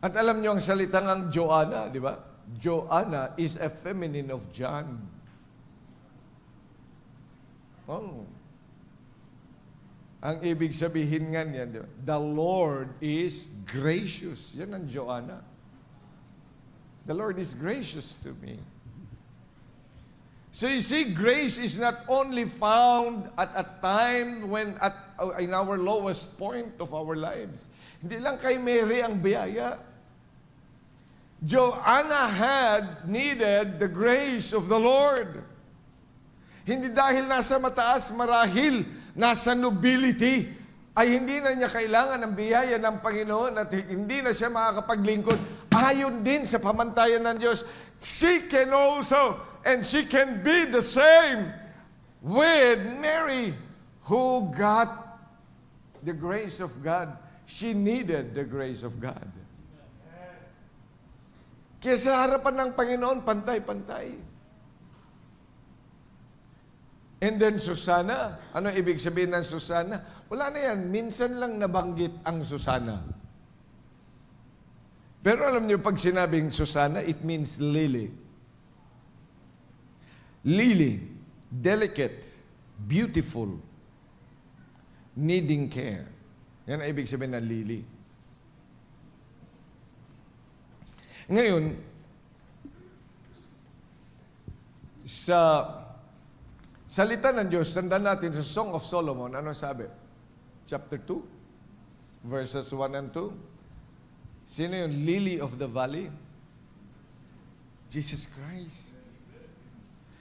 At alam niyo ang salitang ang Joanna, di ba? Joanna is a feminine of John. Oh. Ang ibig sabihin nga niyan, di ba? The Lord is gracious. Yan ang Joanna. The Lord is gracious to me. So you see, grace is not only found at a time when in our lowest point of our lives. Hindi lang kay Mary ang biyaya. Joanna had needed the grace of the Lord. Hindi dahil nasa mataas marahil, nasa nobility, ay hindi na niya kailangan ng biyaya ng Panginoon at hindi na siya makakapaglingkod. Ayon din sa pamantayan ng Diyos, she can also, and she can be the same with Mary, who got the grace of God. She needed the grace of God. Kaya sa harapan ng Panginoon, pantay-pantay. And then Susana, ano ibig sabihin ng Susana? Wala na yan, minsan lang nabanggit ang Susana. Pero alam niyo, pag sinabing Susana, it means lily. Lily, delicate, beautiful, needing care. Yan ang ibig sabihin ng lily. Ngayon, sa salita ng Diyos, tandaan natin sa Song of Solomon, ano sabi? Chapter 2, verses 1 and 2. Sino yung lily of the valley? Jesus Christ.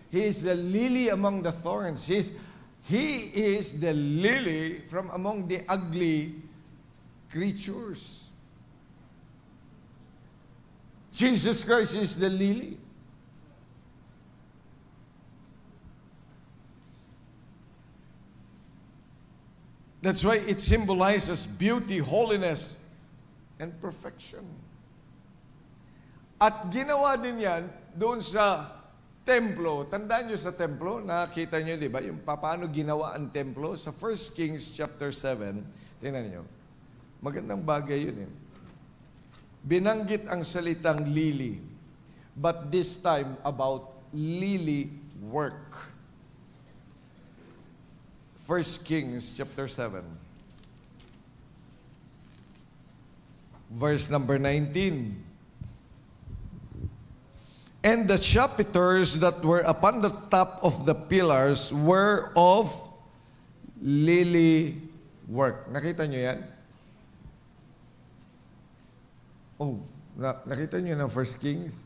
He is the lily among the thorns. He is the lily from among the ugly creatures. Jesus Christ is the lily. That's why it symbolizes beauty, holiness, and perfection. At ginawa din yan doon sa templo. Tandaan nyo sa templo, nakita nyo, di ba, yung paano ginawa ang templo? Sa 1 Kings chapter 7, tingnan nyo, magandang bagay yun. Binanggit ang salitang lily, but this time about lily work. 1 Kings chapter 7. Verse number 19. And the chapiters that were upon the top of the pillars were of lily work. Nakita nyo yan? Oh, nakita nyo ng 1 Kings?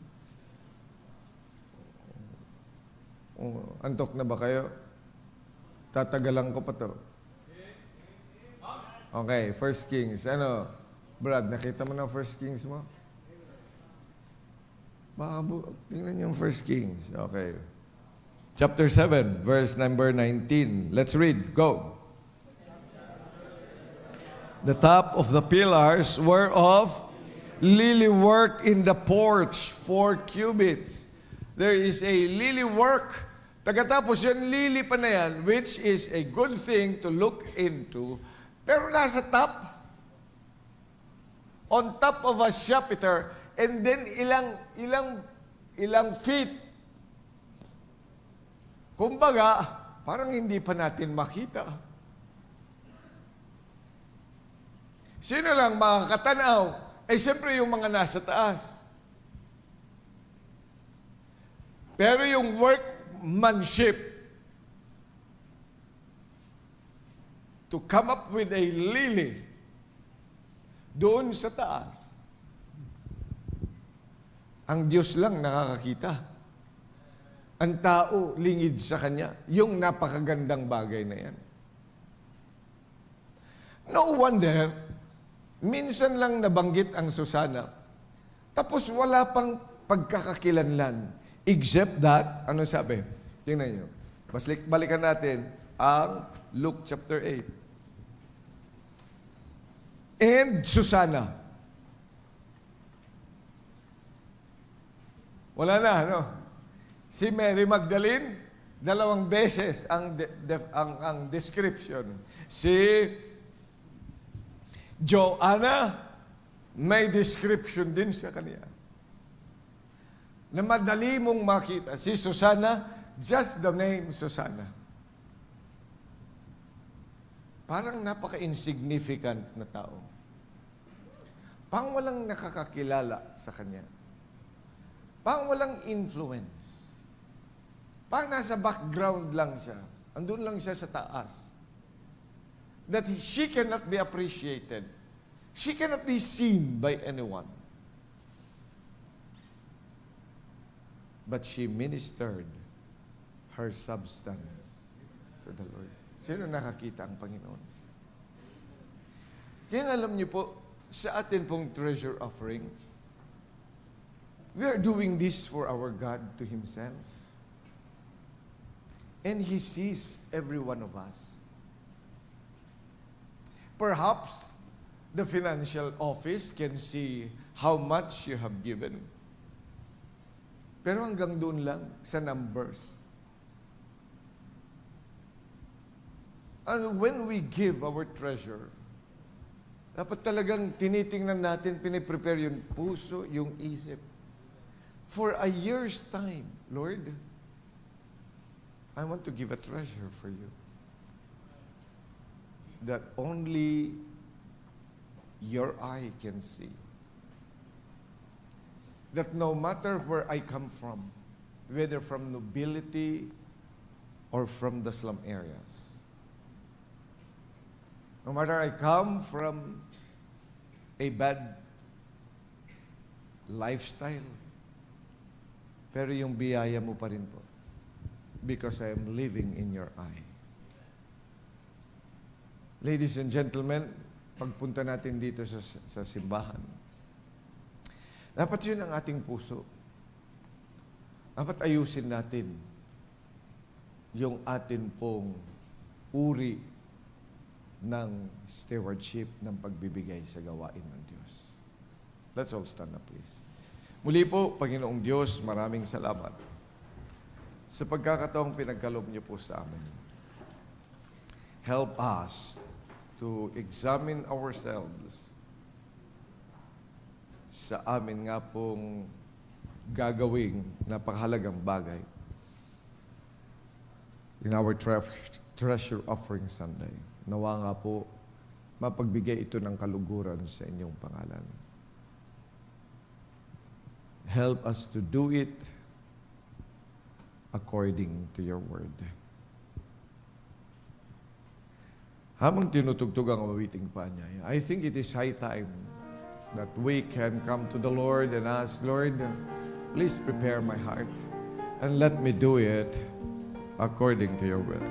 Oh, antok na ba kayo? Tatagalan ko pa to. Okay, 1 Kings. Ano, Brad, nakita mo na 1 Kings mo? Baka tingnan yung 1 Kings. Okay. Chapter 7, verse number 19. Let's read. Go. The top of the pillars were of lily work in the porch, 4 cubits. There is a lily work. Tagatapos yan, lily pa na yan, which is a good thing to look into. Pero nasa top, on top of a shepherd, and then ilang feet. Kumbaga, parang hindi pa natin makita. Sino lang makakatanaw? Eh, siyempre yung mga nasa taas. Pero yung workmanship to come up with a lily doon sa taas, ang Diyos lang nakakakita. Ang tao lingid sa Kanya. Yung napakagandang bagay na yan. No wonder, minsan lang nabanggit ang Susana. Tapos wala pang pagkakakilanlan. Except that, ano sabi? Tingnan nyo. Balikan natin ang Luke chapter 8. And Susana. Wala na, no? Si Mary Magdalene, 2 beses ang description. Si Joanna, may description din sa kanya. Na madali mong makita. Si Susana, just the name Susana. Parang napaka-insignificant na tao. Pang walang nakakakilala sa kanya. Pang walang influence. Pang nasa background lang siya. Andun lang siya sa taas. That she cannot be appreciated. She cannot be seen by anyone. But she ministered her substance to the Lord. Sino nakakita ang Panginoon? Kaya alam niyo po, sa atin pong treasure offering, we are doing this for our God to Himself. And He sees every one of us. Perhaps the financial office can see how much you have given. Pero hanggang doon lang sa numbers. And when we give our treasure, dapat talagang tinitingnan natin, piniprepare yung puso, yung isip. For a year's time, Lord, I want to give a treasure for you. That only your eye can see. That no matter where I come from, whether from nobility or from the slum areas, no matter I come from a bad lifestyle, pero yung biyaya mo pa rin po, because I am living in your eye. Ladies and gentlemen, pagpunta natin dito sa simbahan, dapat yun ang ating puso. Dapat ayusin natin yung atin pong uri ng stewardship ng pagbibigay sa gawain ng Diyos. Let's all stand up, please. Muli po, Panginoong Diyos, maraming salamat sa pagkakataong pinagkaloob niyo po sa amin. Help us to examine ourselves sa amin nga pong gagawing napakahalagang bagay in our treasure offering Sunday. Nawa nga po, mapagbigay ito ng kaluguran sa inyong pangalan. Help us to do it according to your word. Habang tinutugtog ang mawiting pa niya, I think it is high time that we can come to the Lord and ask, Lord, please prepare my heart and let me do it according to your will.